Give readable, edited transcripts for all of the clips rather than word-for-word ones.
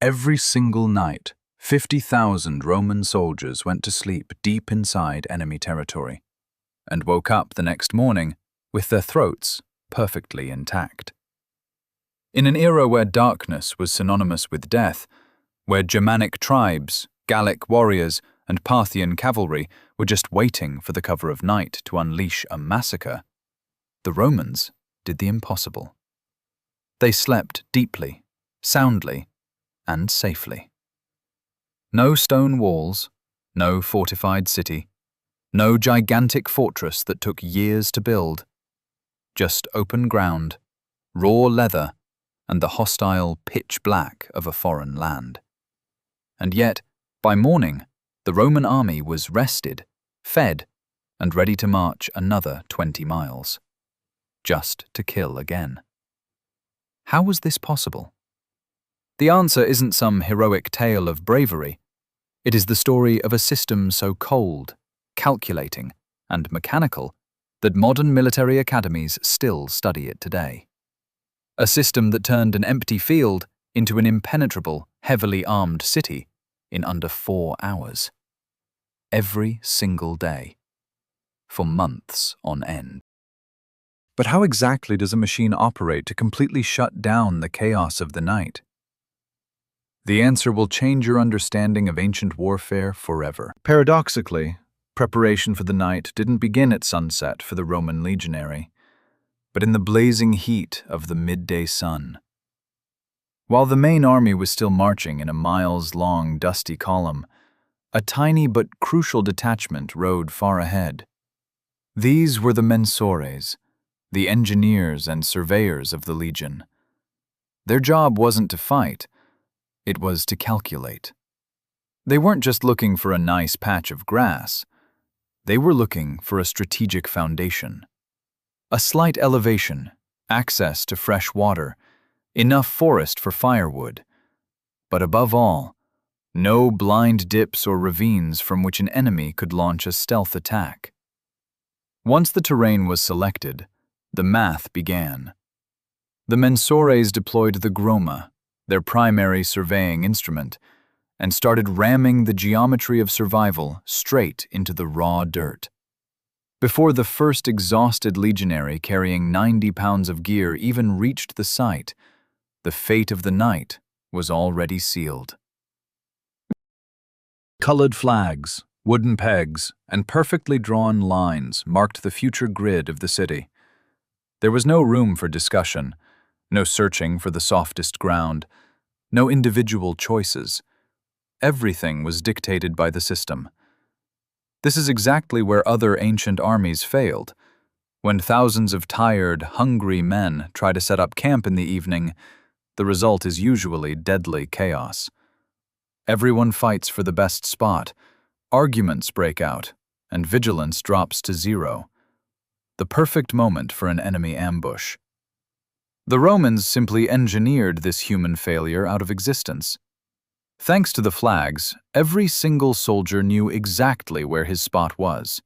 Every single night, 50,000 Roman soldiers went to sleep deep inside enemy territory and woke up the next morning with their throats perfectly intact. In an era where darkness was synonymous with death, where Germanic tribes, Gallic warriors, and Parthian cavalry were just waiting for the cover of night to unleash a massacre, the Romans did the impossible. They slept deeply, soundly, and safely. No stone walls, no fortified city, no gigantic fortress that took years to build. Just open ground, raw leather, and the hostile pitch black of a foreign land. And yet, by morning, the Roman army was rested, fed, and ready to march another 20 miles, just to kill again. How was this possible? The answer isn't some heroic tale of bravery. It is the story of a system so cold, calculating, and mechanical that modern military academies still study it today. A system that turned an empty field into an impenetrable, heavily armed city in under 4 hours. Every single day. For months on end. But how exactly does a machine operate to completely shut down the chaos of the night? The answer will change your understanding of ancient warfare forever. Paradoxically, preparation for the night didn't begin at sunset for the Roman legionary, but in the blazing heat of the midday sun. While the main army was still marching in a miles-long dusty column, a tiny but crucial detachment rode far ahead. These were the mensores, the engineers and surveyors of the legion. Their job wasn't to fight, it was to calculate. They weren't just looking for a nice patch of grass. They were looking for a strategic foundation. A slight elevation, access to fresh water, enough forest for firewood. But above all, no blind dips or ravines from which an enemy could launch a stealth attack. Once the terrain was selected, the math began. The mensores deployed the groma, their primary surveying instrument, and started ramming the geometry of survival straight into the raw dirt. Before the first exhausted legionary carrying 90 pounds of gear even reached the site, the fate of the night was already sealed. Colored flags, wooden pegs, and perfectly drawn lines marked the future grid of the city. There was no room for discussion, no searching for the softest ground, no individual choices. Everything was dictated by the system. This is exactly where other ancient armies failed. When thousands of tired, hungry men try to set up camp in the evening, the result is usually deadly chaos. Everyone fights for the best spot, arguments break out, and vigilance drops to zero. The perfect moment for an enemy ambush. The Romans simply engineered this human failure out of existence. Thanks to the flags, every single soldier knew exactly where his spot was.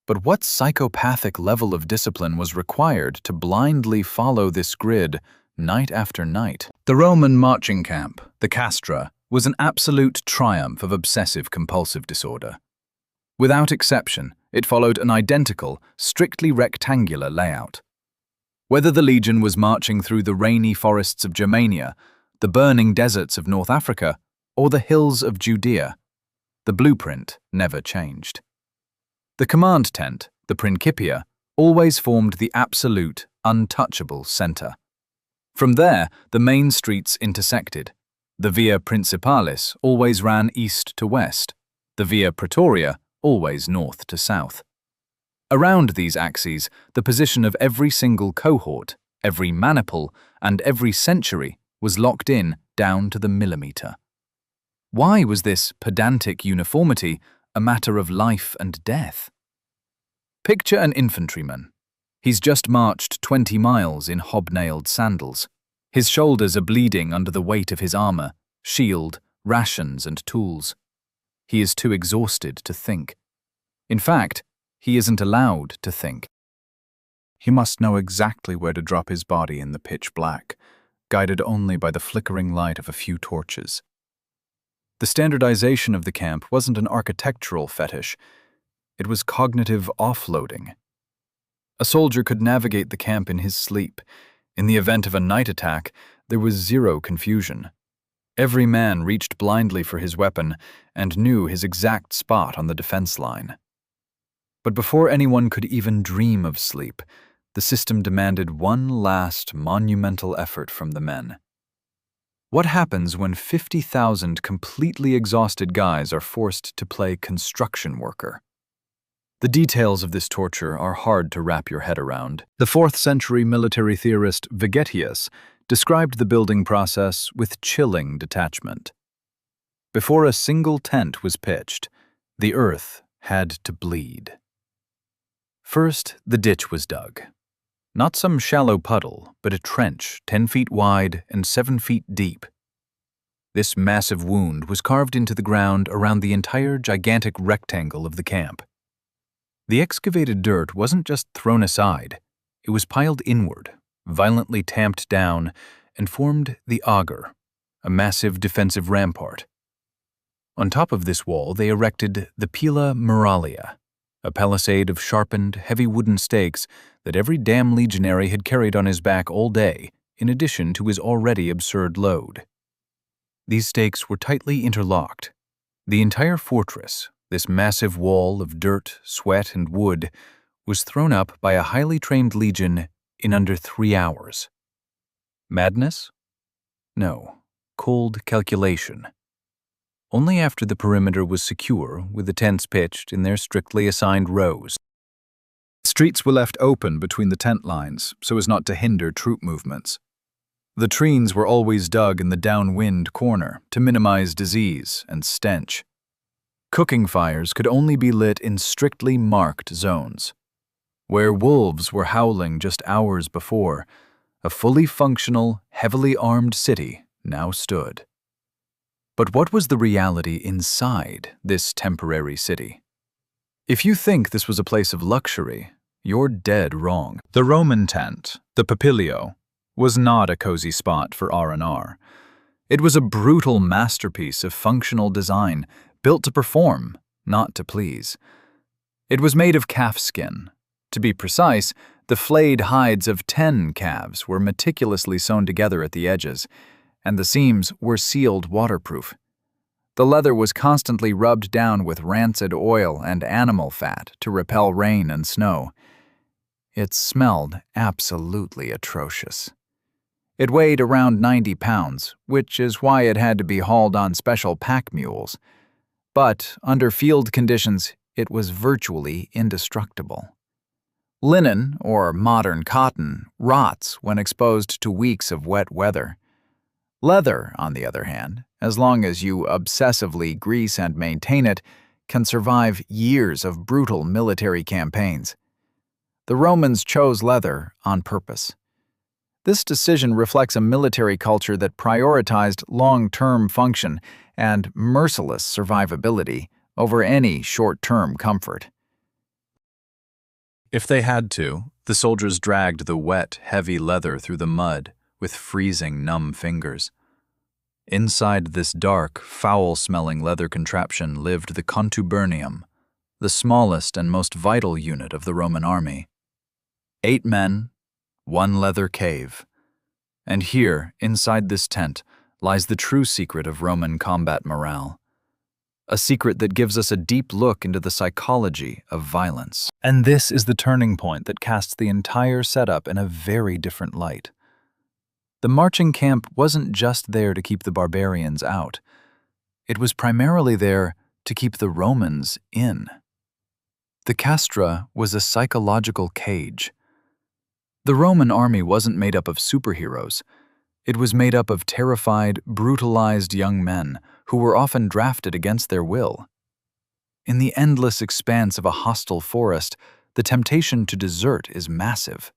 But what psychopathic level of discipline was required to blindly follow this grid night after night? The Roman marching camp, the Castra, was an absolute triumph of obsessive-compulsive disorder. Without exception, it followed an identical, strictly rectangular layout. Whether the legion was marching through the rainy forests of Germania, the burning deserts of North Africa, or the hills of Judea, the blueprint never changed. The command tent, the Principia, always formed the absolute, untouchable center. From there, the main streets intersected. The Via Principalis always ran east to west, the Via Praetoria always north to south. Around these axes, the position of every single cohort, every maniple, and every century was locked in down to the millimeter. Why was this pedantic uniformity a matter of life and death? Picture an infantryman. He's just marched 20 miles in hobnailed sandals. His shoulders are bleeding under the weight of his armor, shield, rations, and tools. He is too exhausted to think. In fact, he isn't allowed to think. He must know exactly where to drop his body in the pitch black, guided only by the flickering light of a few torches. The standardization of the camp wasn't an architectural fetish. It was cognitive offloading. A soldier could navigate the camp in his sleep. In the event of a night attack, there was zero confusion. Every man reached blindly for his weapon and knew his exact spot on the defense line. But before anyone could even dream of sleep, the system demanded one last monumental effort from the men. What happens when 50,000 completely exhausted guys are forced to play construction worker? The details of this torture are hard to wrap your head around. The 4th century military theorist Vegetius described the building process with chilling detachment. Before a single tent was pitched, the earth had to bleed. First, the ditch was dug. Not some shallow puddle, but a trench 10 feet wide and 7 feet deep. This massive wound was carved into the ground around the entire gigantic rectangle of the camp. The excavated dirt wasn't just thrown aside, it was piled inward, violently tamped down, and formed the auger, a massive defensive rampart. On top of this wall they erected the pila muralia, a palisade of sharpened, heavy wooden stakes that every damn legionary had carried on his back all day, in addition to his already absurd load. These stakes were tightly interlocked. The entire fortress, this massive wall of dirt, sweat, and wood, was thrown up by a highly trained legion in under 3 hours. Madness? No, cold calculation. Only after the perimeter was secure, with the tents pitched in their strictly assigned rows. Streets were left open between the tent lines so as not to hinder troop movements. The trees were always dug in the downwind corner to minimize disease and stench. Cooking fires could only be lit in strictly marked zones. Where wolves were howling just hours before, a fully functional, heavily armed city now stood. But what was the reality inside this temporary city? If you think this was a place of luxury, you're dead wrong. The Roman tent, the Papilio, was not a cozy spot for R&R. It was a brutal masterpiece of functional design, built to perform, not to please. It was made of calfskin. To be precise, the flayed hides of 10 calves were meticulously sewn together at the edges, and the seams were sealed waterproof. The leather was constantly rubbed down with rancid oil and animal fat to repel rain and snow. It smelled absolutely atrocious. It weighed around 90 pounds, which is why it had to be hauled on special pack mules. But under field conditions, it was virtually indestructible. Linen, or modern cotton, rots when exposed to weeks of wet weather. Leather, on the other hand, as long as you obsessively grease and maintain it, can survive years of brutal military campaigns. The Romans chose leather on purpose. This decision reflects a military culture that prioritized long-term function and merciless survivability over any short-term comfort. If they had to, the soldiers dragged the wet, heavy leather through the mud with freezing, numb fingers. Inside this dark, foul-smelling leather contraption lived the contubernium, the smallest and most vital unit of the Roman army. 8 men, 1 leather cave. And here, inside this tent, lies the true secret of Roman combat morale. A secret that gives us a deep look into the psychology of violence. And this is the turning point that casts the entire setup in a very different light. The marching camp wasn't just there to keep the barbarians out. It was primarily there to keep the Romans in. The Castra was a psychological cage. The Roman army wasn't made up of superheroes. It was made up of terrified, brutalized young men who were often drafted against their will. In the endless expanse of a hostile forest, the temptation to desert is massive.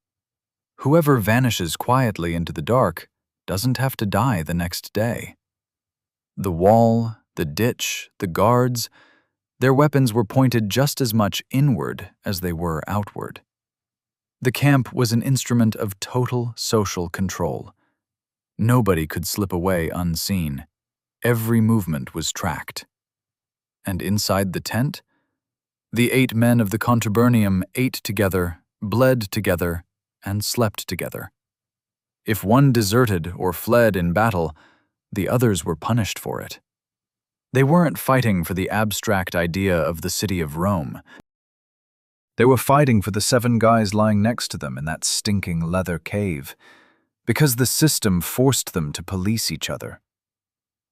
Whoever vanishes quietly into the dark doesn't have to die the next day. The wall, the ditch, the guards, their weapons were pointed just as much inward as they were outward. The camp was an instrument of total social control. Nobody could slip away unseen. Every movement was tracked. And inside the tent, the 8 men of the Contubernium ate together, bled together, and slept together. If one deserted or fled in battle, the others were punished for it. They weren't fighting for the abstract idea of the city of Rome. They were fighting for the 7 guys lying next to them in that stinking leather cave, because the system forced them to police each other.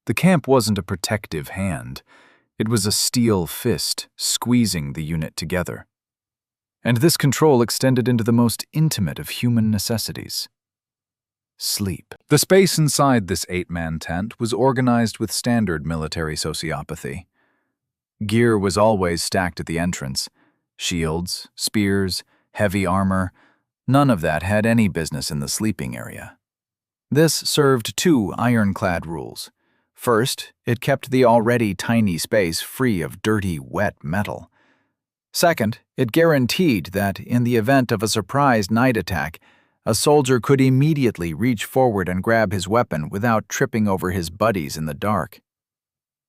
The camp wasn't a protective hand. It was a steel fist squeezing the unit together. And this control extended into the most intimate of human necessities: sleep. The space inside this 8-man tent was organized with standard military sociopathy. Gear was always stacked at the entrance: shields, spears, heavy armor. None of that had any business in the sleeping area. This served 2 iron-clad rules. First, it kept the already tiny space free of dirty, wet metal. Second, it guaranteed that, in the event of a surprise night attack, a soldier could immediately reach forward and grab his weapon without tripping over his buddies in the dark.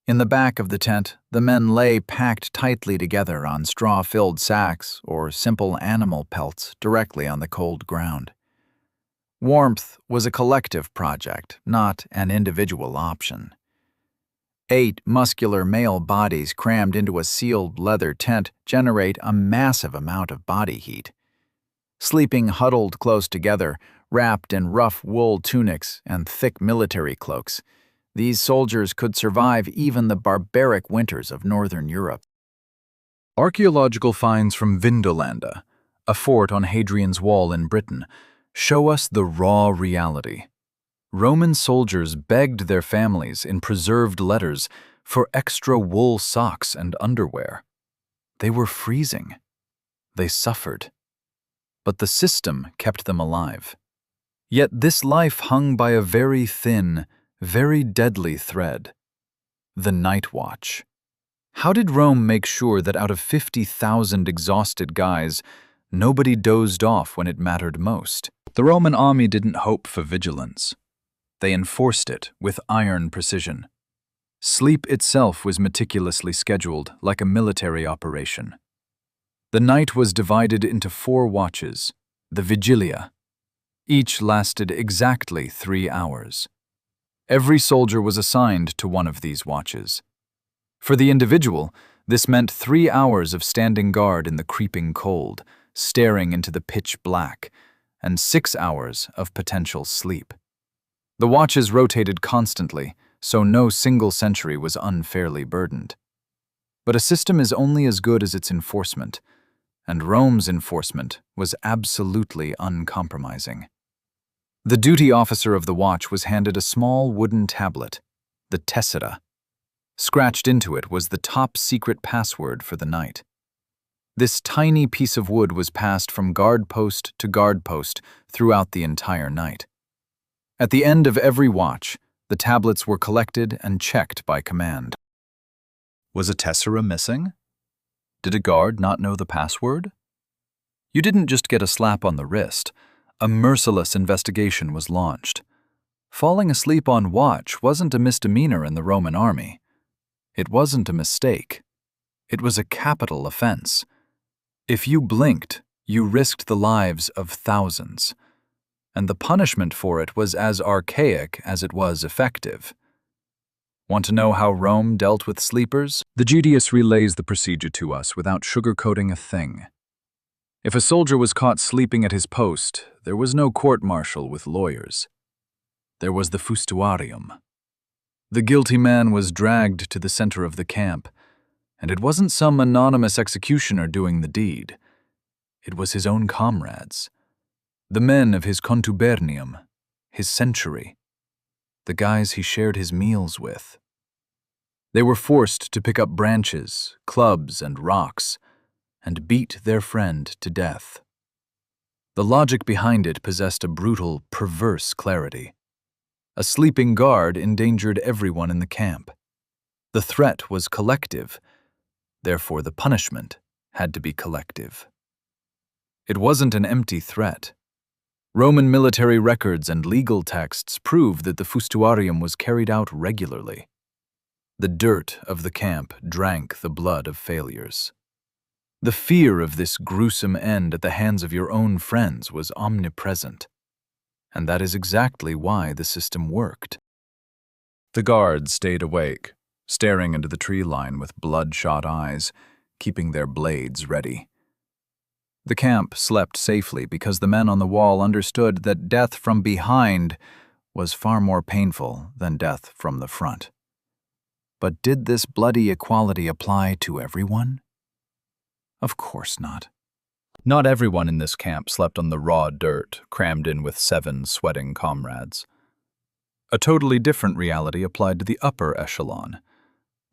In the back of the tent, the men lay packed tightly together on straw-filled sacks or simple animal pelts directly on the cold ground. Warmth was a collective project, not an individual option. 8 muscular male bodies crammed into a sealed leather tent generate a massive amount of body heat. Sleeping huddled close together, wrapped in rough wool tunics and thick military cloaks, these soldiers could survive even the barbaric winters of northern Europe. Archaeological finds from Vindolanda, a fort on Hadrian's Wall in Britain, show us the raw reality. Roman soldiers begged their families in preserved letters for extra wool socks and underwear. They were freezing. They suffered. But the system kept them alive. Yet this life hung by a very thin, very deadly thread: the night watch. How did Rome make sure that out of 50,000 exhausted guys, nobody dozed off when it mattered most? The Roman army didn't hope for vigilance. They enforced it with iron precision. Sleep itself was meticulously scheduled, like a military operation. The night was divided into 4 watches, the vigilia. Each lasted exactly 3 hours. Every soldier was assigned to one of these watches. For the individual, this meant 3 hours of standing guard in the creeping cold, staring into the pitch black, and 6 hours of potential sleep. The watches rotated constantly, so no single century was unfairly burdened. But a system is only as good as its enforcement, and Rome's enforcement was absolutely uncompromising. The duty officer of the watch was handed a small wooden tablet, the tessera. Scratched into it was the top-secret password for the night. This tiny piece of wood was passed from guard post to guard post throughout the entire night. At the end of every watch, the tablets were collected and checked by command. Was a tessera missing? Did a guard not know the password? You didn't just get a slap on the wrist. A merciless investigation was launched. Falling asleep on watch wasn't a misdemeanor in the Roman army. It wasn't a mistake. It was a capital offense. If you blinked, you risked the lives of thousands. And the punishment for it was as archaic as it was effective. Want to know how Rome dealt with sleepers? The Judaeus relays the procedure to us without sugarcoating a thing. If a soldier was caught sleeping at his post, there was no court-martial with lawyers. There was the Fustuarium. The guilty man was dragged to the center of the camp, and it wasn't some anonymous executioner doing the deed. It was his own comrades. The men of his contubernium, his century, the guys he shared his meals with. They were forced to pick up branches, clubs, and rocks, and beat their friend to death. The logic behind it possessed a brutal, perverse clarity. A sleeping guard endangered everyone in the camp. The threat was collective, therefore the punishment had to be collective. It wasn't an empty threat. Roman military records and legal texts prove that the Fustuarium was carried out regularly. The dirt of the camp drank the blood of failures. The fear of this gruesome end at the hands of your own friends was omnipresent, and that is exactly why the system worked. The guards stayed awake, staring into the tree line with bloodshot eyes, keeping their blades ready. The camp slept safely because the men on the wall understood that death from behind was far more painful than death from the front. But did this bloody equality apply to everyone? Of course not. Not everyone in this camp slept on the raw dirt, crammed in with 7 sweating comrades. A totally different reality applied to the upper echelon.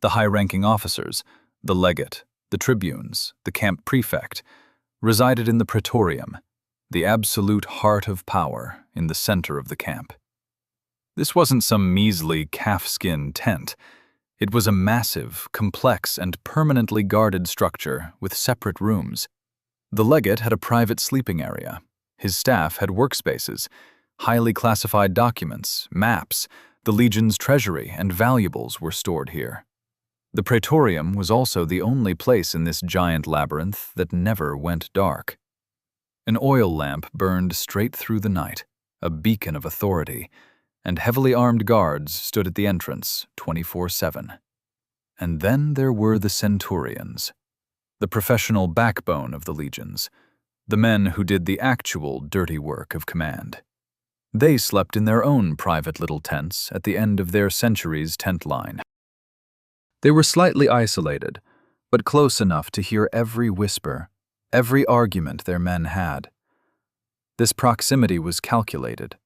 The high-ranking officers, the legate, the tribunes, the camp prefect, resided in the Praetorium, the absolute heart of power in the center of the camp. This wasn't some measly calfskin tent. It was a massive, complex, and permanently guarded structure with separate rooms. The legate had a private sleeping area. His staff had workspaces, highly classified documents, maps, the legion's treasury, and valuables were stored here. The Praetorium was also the only place in this giant labyrinth that never went dark. An oil lamp burned straight through the night, a beacon of authority, and heavily armed guards stood at the entrance 24/7. And then there were the centurions, the professional backbone of the legions, the men who did the actual dirty work of command. They slept in their own private little tents at the end of their century's tent line. They were slightly isolated, but close enough to hear every whisper, every argument their men had. This proximity was calculated.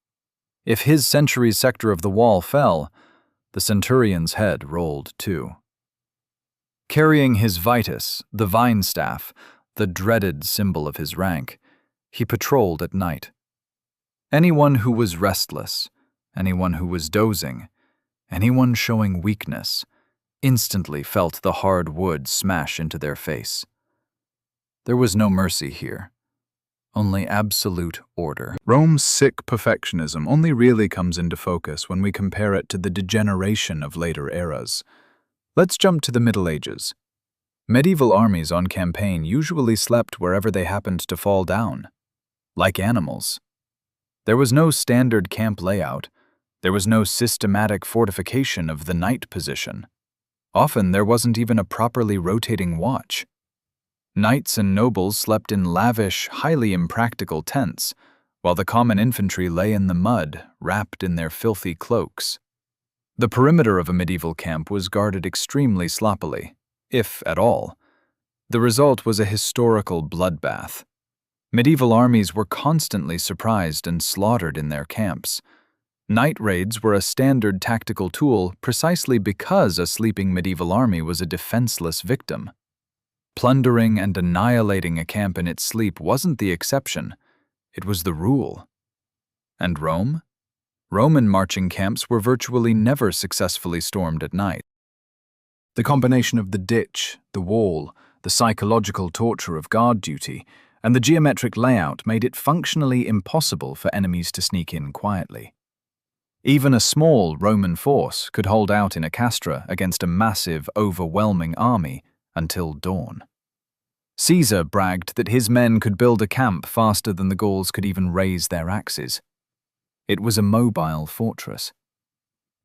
If his century's sector of the wall fell, the centurion's head rolled too. Carrying his vitus, the vine staff, the dreaded symbol of his rank, he patrolled at night. Anyone who was restless, anyone who was dozing, anyone showing weakness, instantly felt the hard wood smash into their face. There was no mercy here, only absolute order. Rome's sick perfectionism only really comes into focus when we compare it to the degeneration of later eras. Let's jump to the Middle Ages. Medieval armies on campaign usually slept wherever they happened to fall down, like animals. There was no standard camp layout. There was no systematic fortification of the night position. Often there wasn't even a properly rotating watch. Knights and nobles slept in lavish, highly impractical tents, while the common infantry lay in the mud, wrapped in their filthy cloaks. The perimeter of a medieval camp was guarded extremely sloppily, if at all. The result was a historical bloodbath. Medieval armies were constantly surprised and slaughtered in their camps. Night raids were a standard tactical tool precisely because a sleeping medieval army was a defenseless victim. Plundering and annihilating a camp in its sleep wasn't the exception, it was the rule. And Rome? Roman marching camps were virtually never successfully stormed at night. The combination of the ditch, the wall, the psychological torture of guard duty, and the geometric layout made it functionally impossible for enemies to sneak in quietly. Even a small Roman force could hold out in a Castra against a massive, overwhelming army until dawn. Caesar bragged that his men could build a camp faster than the Gauls could even raise their axes. It was a mobile fortress.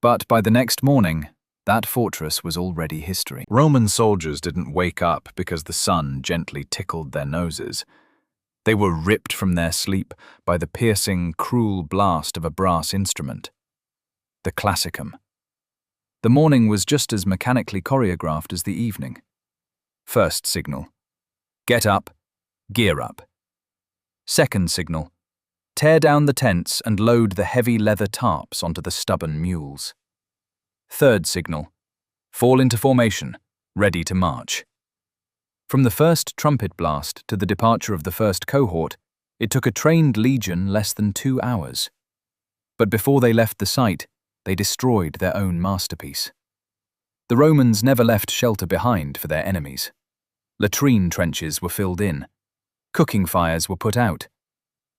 But by the next morning, that fortress was already history. Roman soldiers didn't wake up because the sun gently tickled their noses. They were ripped from their sleep by the piercing, cruel blast of a brass instrument. The classicum. The morning was just as mechanically choreographed as the evening. First signal. Get up, gear up. Second signal. Tear down the tents and load the heavy leather tarps onto the stubborn mules. Third signal. Fall into formation, ready to march. From the first trumpet blast to the departure of the first cohort, it took a trained legion less than 2 hours. But before they left the site, they destroyed their own masterpiece. The Romans never left shelter behind for their enemies. Latrine trenches were filled in. Cooking fires were put out.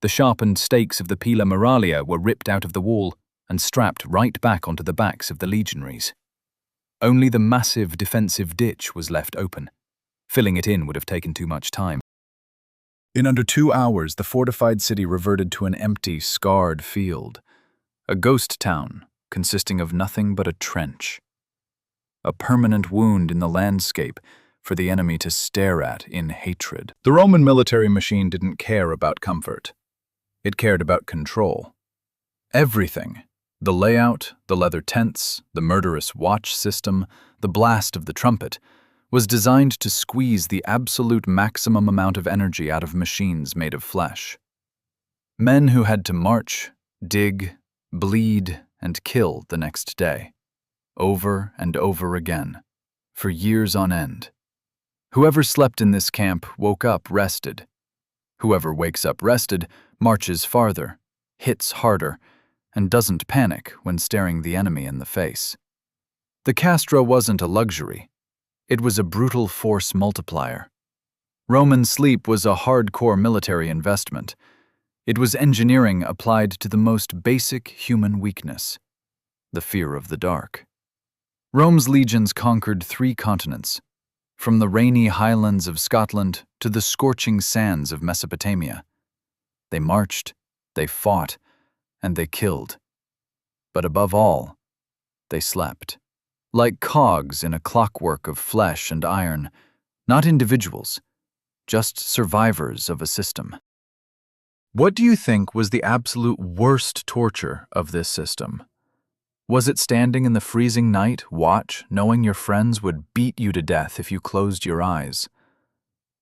The sharpened stakes of the pila muralia were ripped out of the wall and strapped right back onto the backs of the legionaries. Only the massive defensive ditch was left open. Filling it in would have taken too much time. In under 2 hours, the fortified city reverted to an empty, scarred field. A ghost town consisting of nothing but a trench. A permanent wound in the landscape for the enemy to stare at in hatred. The Roman military machine didn't care about comfort. It cared about control. Everything, the layout, the leather tents, the murderous watch system, the blast of the trumpet, was designed to squeeze the absolute maximum amount of energy out of machines made of flesh. Men who had to march, dig, bleed, and kill the next day, over and over again, for years on end. Whoever slept in this camp woke up rested. Whoever wakes up rested marches farther, hits harder, and doesn't panic when staring the enemy in the face. The Castra wasn't a luxury. It was a brutal force multiplier. Roman sleep was a hardcore military investment. It was engineering applied to the most basic human weakness, the fear of the dark. Rome's legions conquered 3 continents, from the rainy highlands of Scotland to the scorching sands of Mesopotamia. They marched, they fought, and they killed. But above all, they slept. Like cogs in a clockwork of flesh and iron, not individuals, just survivors of a system. What do you think was the absolute worst torture of this system? Was it standing in the freezing night watch, knowing your friends would beat you to death if you closed your eyes?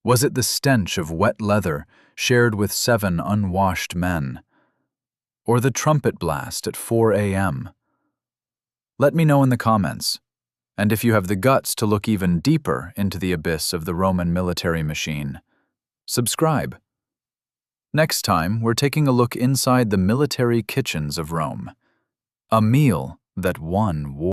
Was it the stench of wet leather shared with 7 unwashed men? Or the trumpet blast at 4 a.m.? Let me know in the comments. And if you have the guts to look even deeper into the abyss of the Roman military machine, subscribe. Next time, we're taking a look inside the military kitchens of Rome. A meal that won war.